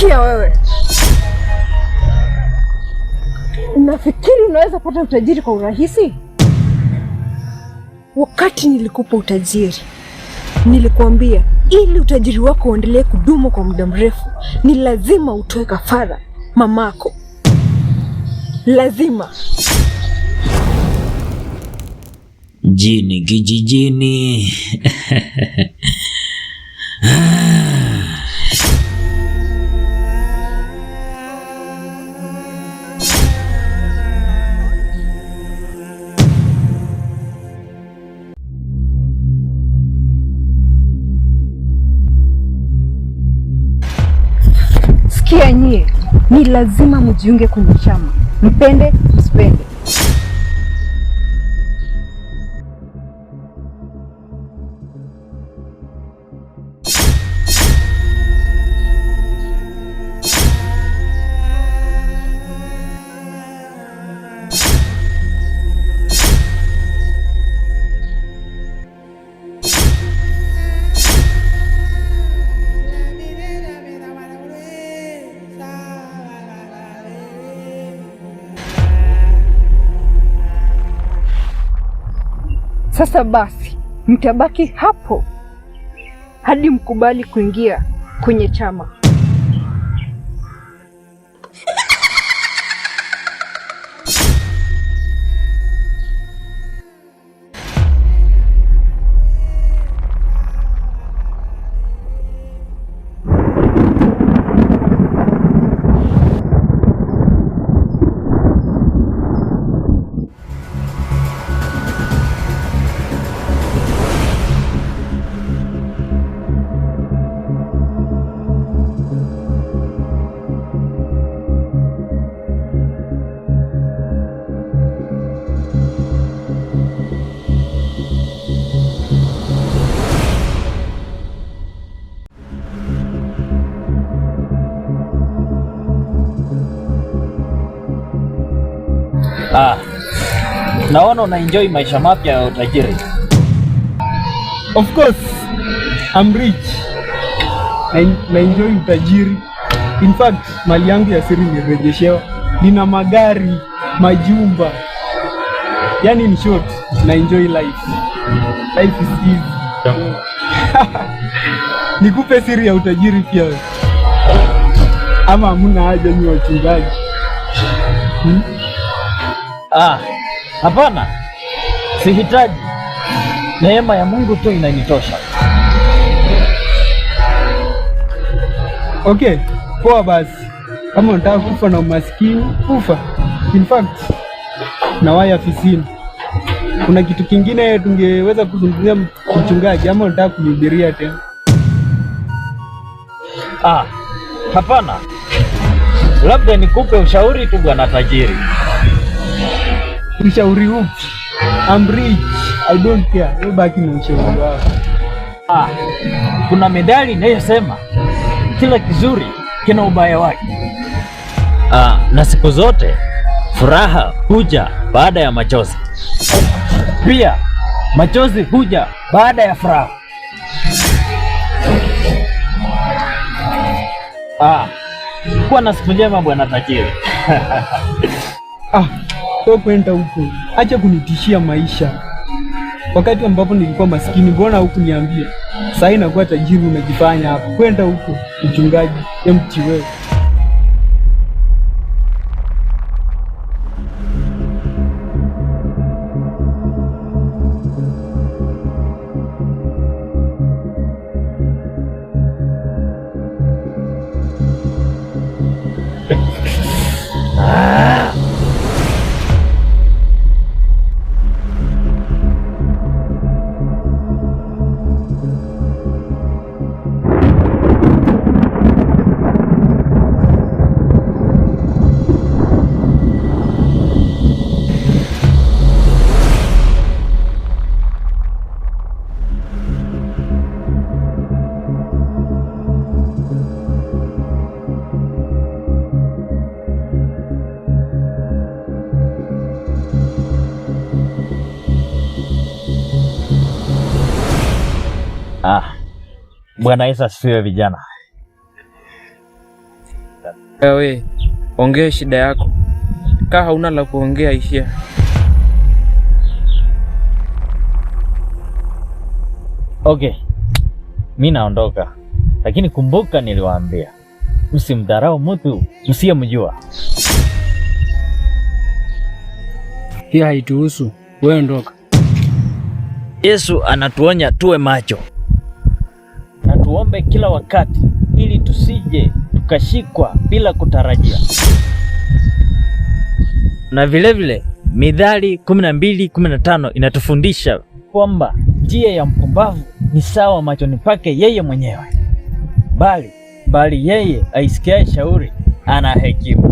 Sikia wewe, unafikiri unaweza pata utajiri kwa urahisi? Wakati nilikupa utajiri, nilikuambia ili utajiri wako uendelee kudumu kwa muda mrefu, ni lazima utoe kafara mamako. Lazima. Jini kijijini. Sikia nyie, ni lazima mjiunge kwenye chama, mpende msipende. Sasa basi, mtabaki hapo hadi mkubali kuingia kwenye chama. Naona una enjoy maisha mapya ya utajiri. Of course, I'm rich. Na enjoy utajiri. In fact, mali yangu ya siri nirejeshewa. Nina magari, majumba. Yani in short, na enjoy life. Life is easy. Nikupe siri ya utajiri pia. Ama hamuna haja ni wachungaji? Hapana. Sihitaji. Neema ya Mungu tu inanitosha. Okay, poa basi. Kama unataka kufa na umaskini, kufa. In fact, na waya afisini. Kuna kitu kingine tungeweza kuzungumzia mchungaji, ama unataka kunihubiria tena? Hapana. Labda nikupe ushauri tu bwana tajiri. Ushauri upi? I'm rich. I don't care. Wewe baki na ushauri wako. Kuna medali inayosema kila kizuri kina ubaya wake. Na siku zote furaha huja baada ya machozi. Pia machozi huja baada ya furaha. Kuwa na siku njema bwana tajiri. Kwenda huko. Acha kunitishia maisha. Wakati ambapo nilikuwa maskini, mbona hukuniambia? Sasa inakuwa tajiri unajifanya hapo. Kwenda huko, mchungaji, empty wewe. Bwana Yesu asifiwe vijana. Wewe ongea shida yako, kaa hauna la kuongea ishia. Okay, mimi naondoka, lakini kumbuka niliwaambia usimdharau mtu msiyemjua. Hii haituhusu, wewe ondoka. Yesu anatuonya tuwe macho na tuombe kila wakati ili tusije tukashikwa bila kutarajia. Na vilevile Mithali 12:15 inatufundisha kwamba njia ya mpumbavu ni sawa machoni pake yeye mwenyewe, bali yeye aisikiaye shauri ana hekima.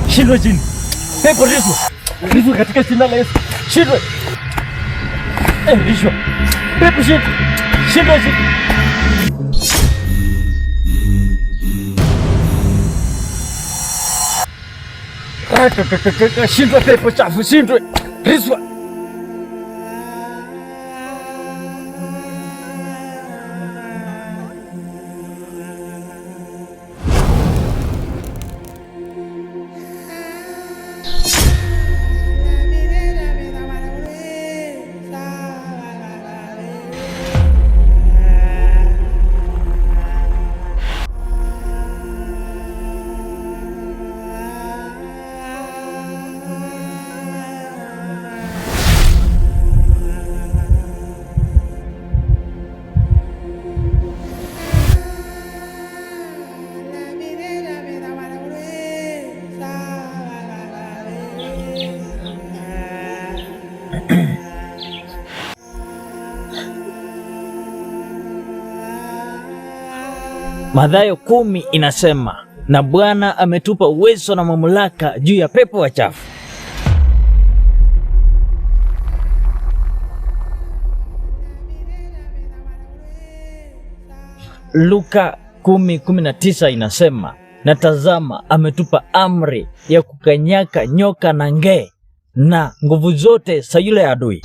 Shindwe chini. Pepo Rishwa katika jina la Yesu. Shindwe. Rishwa. Pepo shindwe chini. Shindwe pepo chafu, shindwe. Rishwa. Mathayo 10 inasema, na Bwana ametupa uwezo na mamlaka juu ya pepo wachafu. Luka 10:19 inasema, na tazama ametupa amri ya kukanyaka nyoka na nge na nguvu zote za yule adui.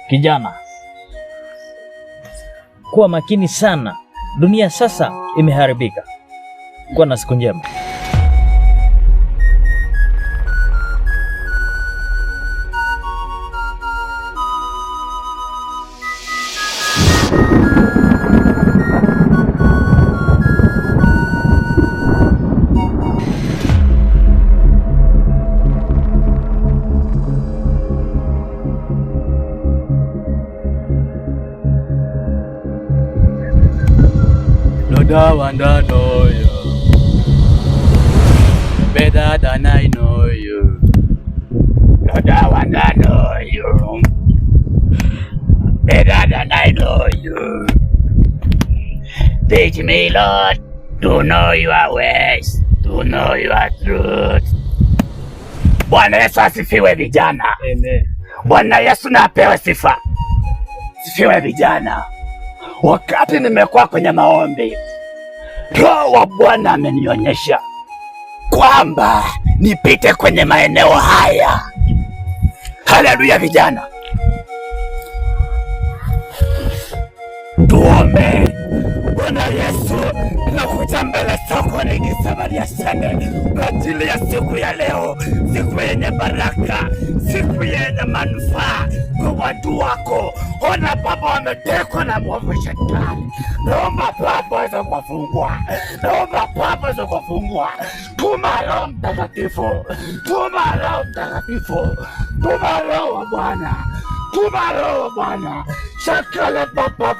Kijana, kuwa makini sana. Dunia sasa imeharibika. Kuwa na siku njema. That one that know you better than I know you. That one that know you better than I know you. Teach me, Lord, to know your ways, to know your truth. Bwana Yesu asifiwe vijana. Amen. Bwana Yesu na apewe sifa. Sifiwe vijana. Wakati nimekuwa kwenye maombi, Roho wa Bwana amenionyesha kwamba nipite kwenye maeneo haya. Haleluya vijana. Tuombe. Bwana Yesu, nakuja mbele zako nikisema ni asante kwa ajili ya siku ya leo, siku yenye baraka, siku yenye manufaa kwa watu wako. Ona Baba, wametekwa na mwovu Shetani. Naomba Baba waweze kuwafungua, naomba Baba waweze kuwafungua. Tuma Roho Mtakatifu, tuma Roho Mtakatifu, tuma Roho wa Bwana, tuma Roho wa Bwana. Shakala Baba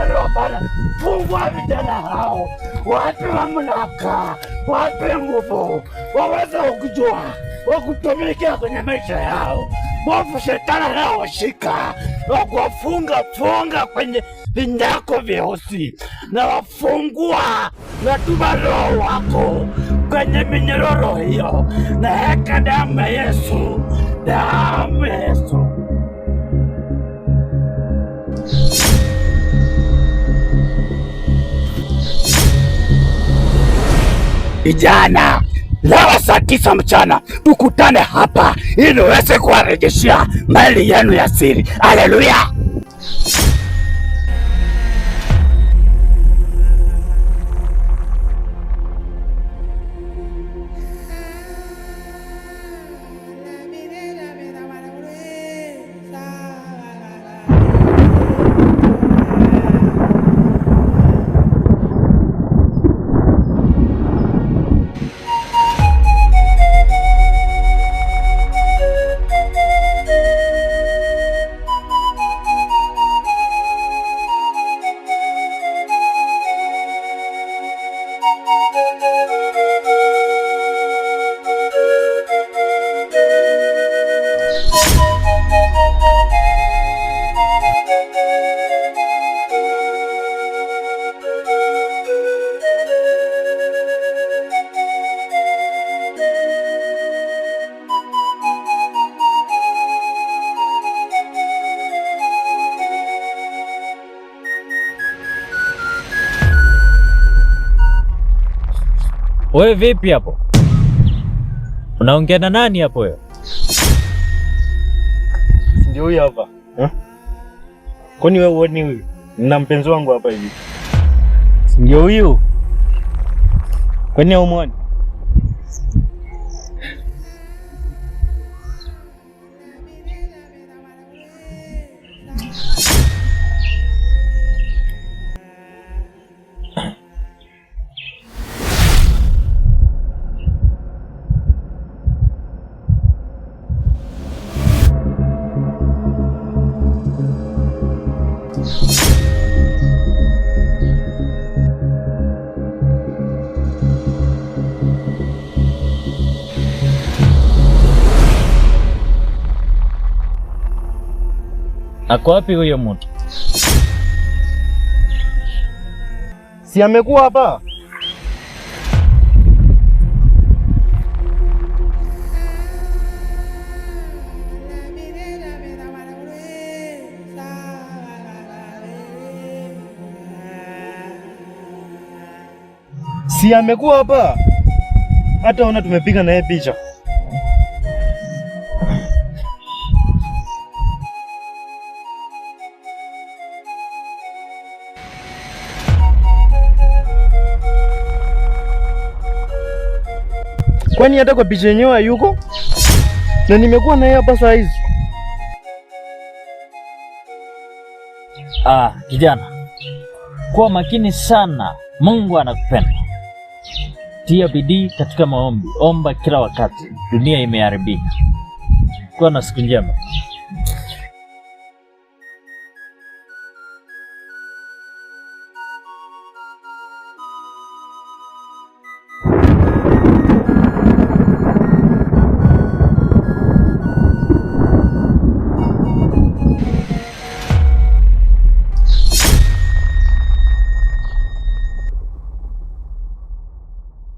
Roho Bwana, fungua vijana hao, wape mamlaka, wape nguvu, waweze kujua wakutumikia kwenye maisha yao. Mwovu Shetani anaowashika na kuwafunga kwenye vinyako vyeusi, na wafungua na tuma Roho wako kwenye minyororo hiyo, na heka damu ya Yesu, damu ya Yesu. Vijana, leo saa 9 mchana tukutane hapa ili uweze kuwarejeshea mali yenu ya siri. Haleluya! Wewe vipi hapo? Unaongea na nani hapo wewe? Ndio huyu hapa. Kwani wewe uone huyu? Nina mpenzi wangu hapa hivi. Ndio huyu. Kwani umuone? Ako wapi huyo mtu? Si amekuwa hapa? Si amekuwa hapa? Hata ona tumepiga naye picha. Kwani hata kwa picha yenyewe hayuko? Na nimekuwa naye hapa saa hizi. Kijana, kuwa makini sana. Mungu anakupenda. Tia bidii katika maombi. Omba kila wakati. Dunia imeharibika. Kuwa na siku njema.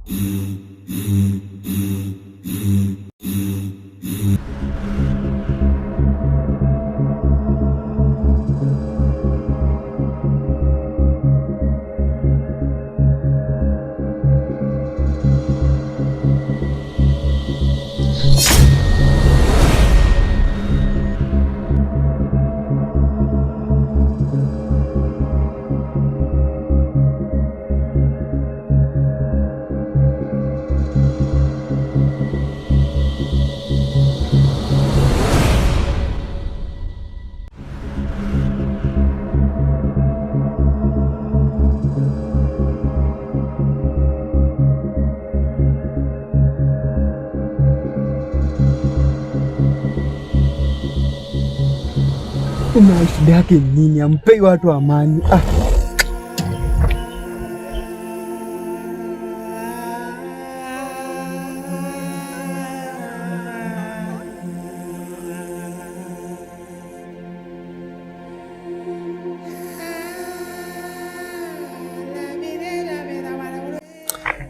Mm-hmm. Una shida yake nini? Ampei watu amani.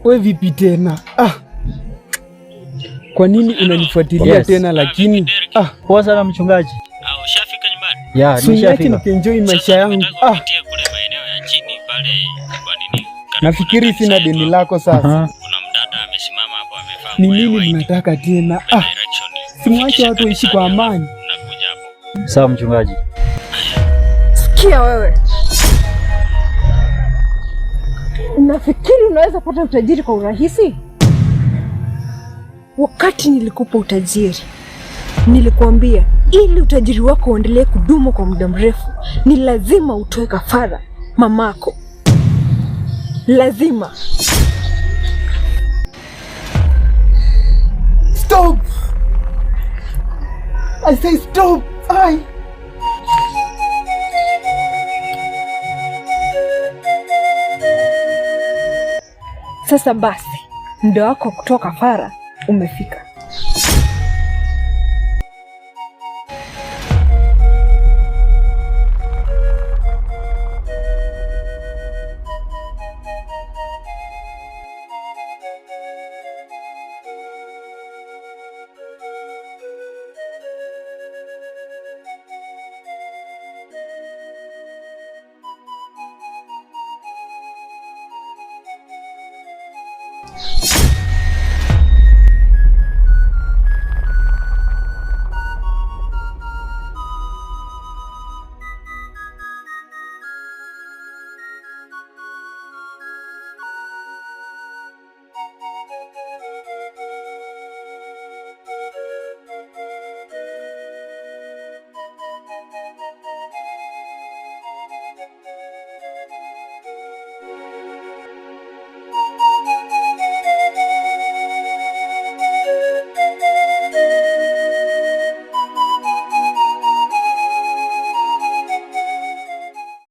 We vipi tena? Kwa nini unanifuatilia tena lakini? Poa sana mchungaji. Ushafika nyumbani? Ya, nimeshafika. Nikienjoy maisha yangu. Kupitia kule maeneo ya chini pale kwa nini? Nafikiri sina deni lako sasa. Kuna mdada amesimama hapo amevaa Ni nini mnataka tena? Simwache watu waishi kwa amani. Nakuja hapo. Sawa mchungaji. Sikia wewe, unafikiri unaweza pata utajiri kwa urahisi? Wakati nilikupa utajiri, nilikuambia ili utajiri wako uendelee kudumu kwa muda mrefu, ni lazima utoe kafara mamako. Lazima. Stop! I say stop! Sasa basi, muda wako kutoa kafara umefika.